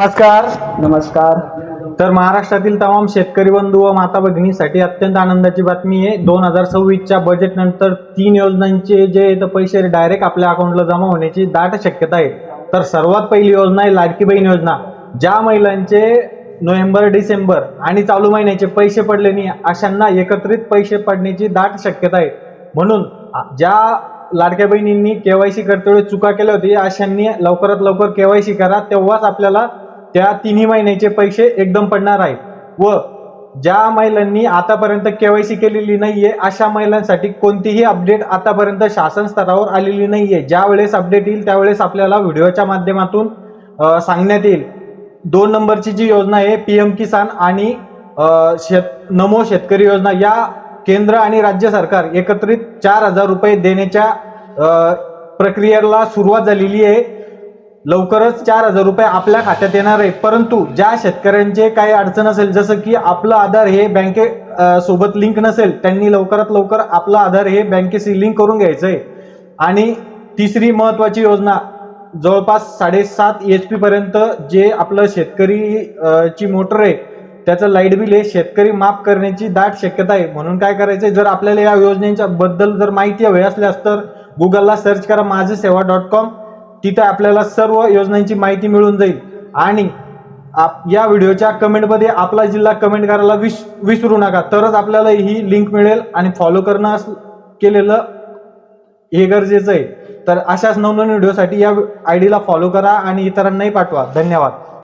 नमस्कार. नमस्कार. तर महाराष्ट्रातील तमाम शेतकरी बंधू व माता भगिनीसाठी अत्यंत आनंदाची बातमी आहे. 2026च्या बजेट नंतर 3 योजनांचे जे पैसे डायरेक्ट आपल्या अकाउंटला जमा होण्याची दाट शक्यता आहे. तर सर्वात पहिली योजना आहे लाडकी बहीण योजना. ज्या महिलांचे नोव्हेंबर डिसेंबर आणि चालू महिन्याचे पैसे पडले नाही अशांना एकत्रित पैसे पडण्याची दाट शक्यता आहे. म्हणून ज्या लाडक्या बहिणींनी केवायसी करते चुका केल्या होती अशांनी लवकरात लवकर केवायसी करा, तेव्हाच आपल्याला त्या 3 महिन्याचे पैसे एकदम पडणार आहे. व ज्या महिलांनी आतापर्यंत केवायसी केलेली नाहीये अशा महिलांसाठी कोणतीही अपडेट आतापर्यंत शासन स्तरावर आलेली नाहीये. ज्या वेळेस अपडेट येईल त्यावेळेस आपल्याला व्हिडिओच्या माध्यमातून सांगण्यात येईल. 2 नंबरची जी योजना आहे PM किसान आणि नमो शेतकरी योजना, या केंद्र आणि राज्य सरकार एकत्रित 4,000 रुपये देण्याच्या प्रक्रियेला सुरुवात झालेली आहे. लवकरच 4,000 रुपये आपल्या खात्यात येणार आहे. परंतु ज्या शेतकऱ्यांचे काही अडचण असेल, जसं की आपलं आधार हे बँके सोबत लिंक नसेल, त्यांनी लवकरात लवकर आपलं आधार हे बँकेशी लिंक करून घ्यायचंय. आणि तिसरी महत्वाची योजना, जवळपास 7.5 HP पर्यंत जे आपलं शेतकरी ची मोटर आहे त्याचं लाईट बिल हे शेतकरी माफ करण्याची दाट शक्यता आहे. म्हणून काय करायचंय, जर आपल्याला या योजनेच्या बद्दल जर माहिती हवी असल्यास तर गुगलला सर्च करा माझेसेवा.com. तिथे आपल्याला सर्व योजनांची माहिती मिळून जाईल. आणि या व्हिडिओच्या कमेंटमध्ये आपला जिल्हा कमेंट करायला विसरू नका, तरच आपल्याला ही लिंक मिळेल. आणि फॉलो करणं केलेलं हे गरजेचं आहे. तर अशाच नवनवीन व्हिडिओसाठी या ID ला फॉलो करा आणि इतरांनाही पाठवा. धन्यवाद.